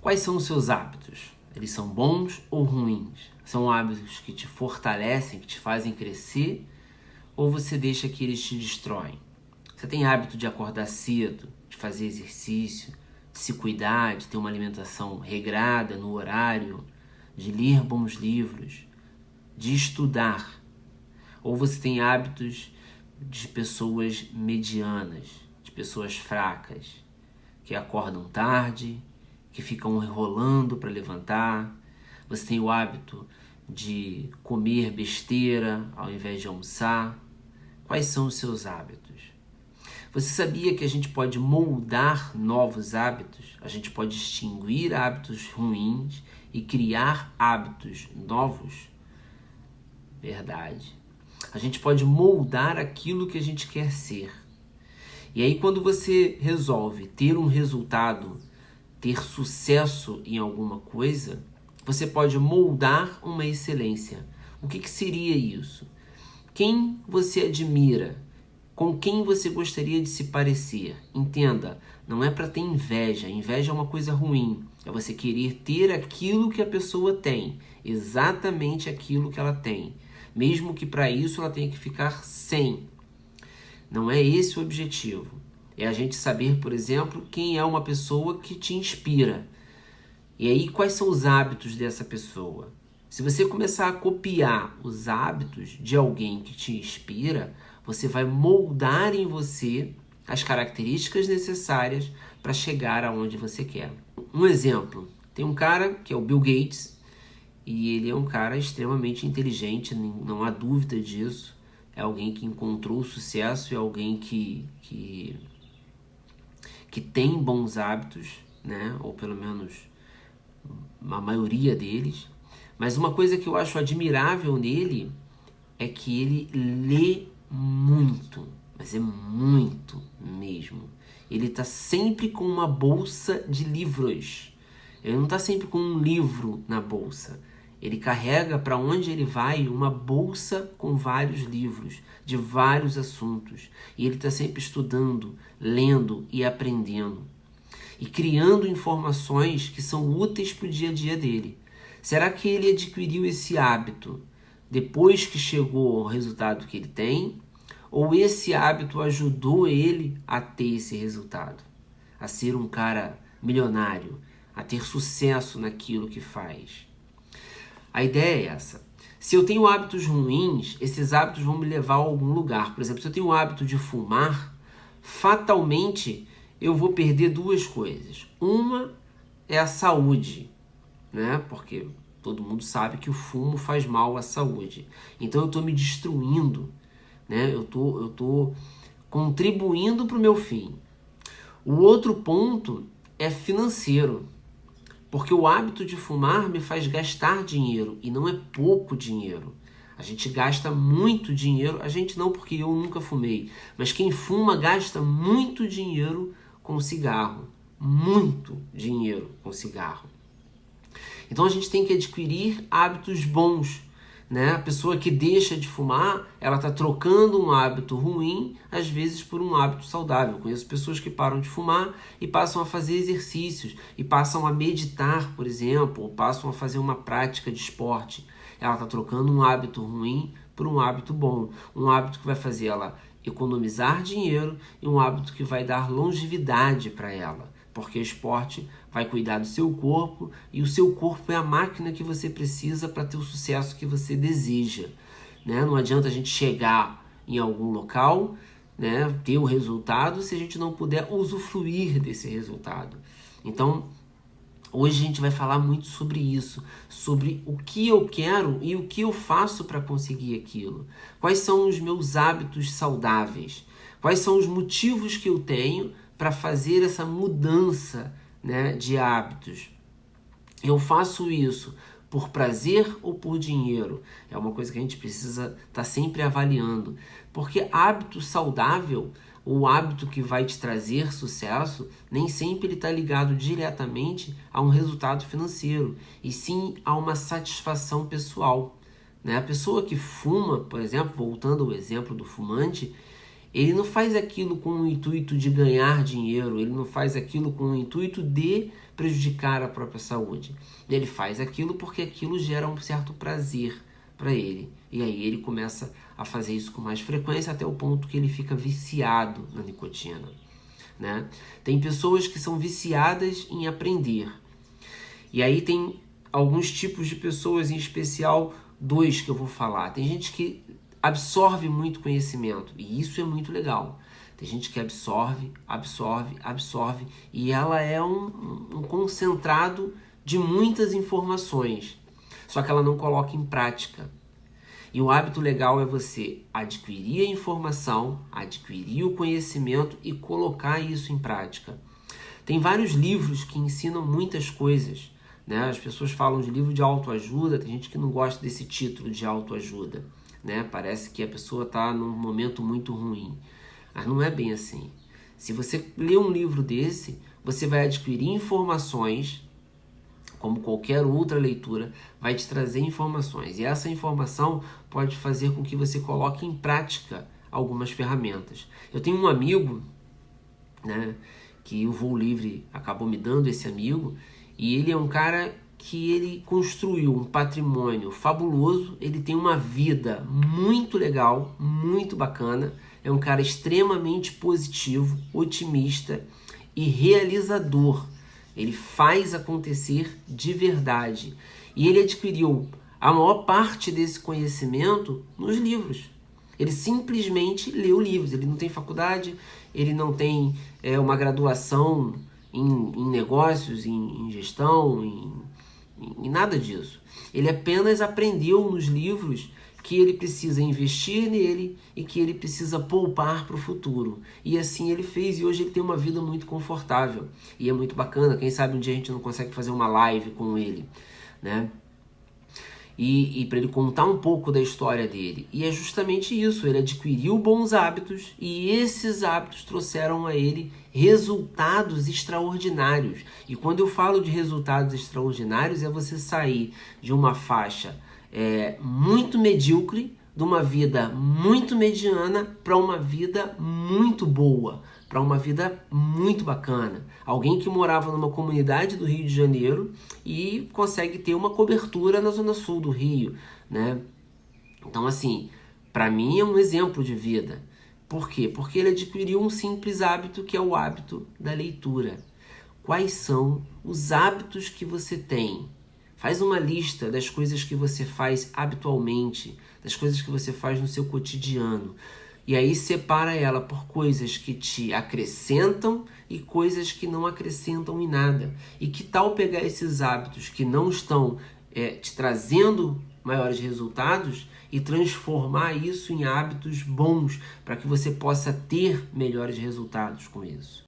Quais são os seus hábitos? Eles são bons ou ruins? São hábitos que te fortalecem, que te fazem crescer? Ou você deixa que eles te destroem? Você tem hábito de acordar cedo, de fazer exercício, de se cuidar, de ter uma alimentação regrada no horário, de ler bons livros, de estudar? Ou você tem hábitos de pessoas medianas, de pessoas fracas, que acordam tarde, que ficam enrolando para levantar? Você tem o hábito de comer besteira ao invés de almoçar? Quais são os seus hábitos? Você sabia que a gente pode moldar novos hábitos? A gente pode extinguir hábitos ruins e criar hábitos novos? Verdade. A gente pode moldar aquilo que a gente quer ser. E aí, quando você resolve ter um resultado, ter sucesso em alguma coisa, você pode moldar uma excelência. O que seria isso? Quem você admira? Com quem você gostaria de se parecer? Entenda, não é para ter inveja. Inveja é uma coisa ruim. É você querer ter aquilo que a pessoa tem, exatamente aquilo que ela tem, mesmo que para isso ela tenha que ficar sem. Não é esse o objetivo. É a gente saber, por exemplo, quem é uma pessoa que te inspira. E aí, quais são os hábitos dessa pessoa? Se você começar a copiar os hábitos de alguém que te inspira, você vai moldar em você as características necessárias para chegar aonde você quer. Um exemplo, tem um cara que é o Bill Gates, e ele é um cara extremamente inteligente, não há dúvida disso. É alguém que encontrou o sucesso, é alguém que tem bons hábitos, né? Ou pelo menos a maioria deles. Mas uma coisa que eu acho admirável nele é que ele lê muito, mas é muito mesmo. Ele está sempre com uma bolsa de livros. Ele não está sempre com um livro na bolsa. Ele carrega para onde ele vai uma bolsa com vários livros, de vários assuntos. E ele está sempre estudando, lendo e aprendendo. E criando informações que são úteis para o dia a dia dele. Será que ele adquiriu esse hábito depois que chegou ao resultado que ele tem? Ou esse hábito ajudou ele a ter esse resultado? A ser um cara milionário, a ter sucesso naquilo que faz? A ideia é essa. Se eu tenho hábitos ruins, esses hábitos vão me levar a algum lugar. Por exemplo, se eu tenho o hábito de fumar, fatalmente eu vou perder duas coisas. Uma é a saúde, né? Porque todo mundo sabe que o fumo faz mal à saúde. Então eu estou me destruindo, né? Eu tô contribuindo para o meu fim. O outro ponto é financeiro. Porque o hábito de fumar me faz gastar dinheiro, e não é pouco dinheiro. A gente gasta muito dinheiro, a gente não, porque eu nunca fumei, mas quem fuma gasta muito dinheiro com cigarro. Muito dinheiro com cigarro. Então a gente tem que adquirir hábitos bons, né? A pessoa que deixa de fumar, ela está trocando um hábito ruim, às vezes por um hábito saudável. Conheço pessoas que param de fumar e passam a fazer exercícios, e passam a meditar, por exemplo, ou passam a fazer uma prática de esporte. Ela está trocando um hábito ruim por um hábito bom, um hábito que vai fazer ela economizar dinheiro e um hábito que vai dar longevidade para ela. Porque o esporte vai cuidar do seu corpo, e o seu corpo é a máquina que você precisa para ter o sucesso que você deseja, né? Não adianta a gente chegar em algum local, né, ter o resultado, se a gente não puder usufruir desse resultado. Então, hoje a gente vai falar muito sobre isso, sobre o que eu quero e o que eu faço para conseguir aquilo. Quais são os meus hábitos saudáveis? Quais são os motivos que eu tenho para fazer essa mudança, né, de hábitos? Eu faço isso por prazer ou por dinheiro? É uma coisa que a gente precisa estar sempre avaliando. Porque hábito saudável, o hábito que vai te trazer sucesso, nem sempre ele está ligado diretamente a um resultado financeiro, e sim a uma satisfação pessoal, né? A pessoa que fuma, por exemplo, voltando ao exemplo do fumante, ele não faz aquilo com o intuito de ganhar dinheiro, ele não faz aquilo com o intuito de prejudicar a própria saúde. Ele faz aquilo porque aquilo gera um certo prazer para ele. E aí ele começa a fazer isso com mais frequência até o ponto que ele fica viciado na nicotina, né? Tem pessoas que são viciadas em aprender. E aí tem alguns tipos de pessoas, em especial 2 que eu vou falar. Tem gente que absorve muito conhecimento e isso é muito legal. Tem gente que absorve, e ela é um concentrado de muitas informações, só que ela não coloca em prática. E o hábito legal é você adquirir a informação, adquirir o conhecimento e colocar isso em prática. Tem vários livros que ensinam muitas coisas, né? As pessoas falam de livro de autoajuda, tem gente que não gosta desse título de autoajuda, né? Parece que a pessoa está num momento muito ruim. Mas não é bem assim. Se você ler um livro desse, você vai adquirir informações, como qualquer outra leitura, vai te trazer informações. E essa informação pode fazer com que você coloque em prática algumas ferramentas. Eu tenho um amigo, né, que o Voo Livre acabou me dando esse amigo, e ele é um cara que ele construiu um patrimônio fabuloso, ele tem uma vida muito legal, muito bacana, é um cara extremamente positivo, otimista e realizador. Ele faz acontecer de verdade. E ele adquiriu a maior parte desse conhecimento nos livros. Ele simplesmente leu livros. Ele não tem faculdade, ele não tem uma graduação em negócios, em gestão, em nada disso. Ele apenas aprendeu nos livros que ele precisa investir nele e que ele precisa poupar para o futuro. E assim ele fez, e hoje ele tem uma vida muito confortável. E é muito bacana, quem sabe um dia a gente não consegue fazer uma live com ele, né? E para ele contar um pouco da história dele. E é justamente isso, ele adquiriu bons hábitos e esses hábitos trouxeram a ele resultados extraordinários. E quando eu falo de resultados extraordinários, é você sair de uma faixa muito medíocre, de uma vida muito mediana para uma vida muito boa, para uma vida muito bacana. Alguém que morava numa comunidade do Rio de Janeiro e consegue ter uma cobertura na zona sul do Rio, né? Então, assim, para mim é um exemplo de vida. Por quê? Porque ele adquiriu um simples hábito, que é o hábito da leitura. Quais são os hábitos que você tem? Faz uma lista das coisas que você faz habitualmente, das coisas que você faz no seu cotidiano. E aí separa ela por coisas que te acrescentam e coisas que não acrescentam em nada. E que tal pegar esses hábitos que não estão te trazendo maiores resultados e transformar isso em hábitos bons para que você possa ter melhores resultados com isso.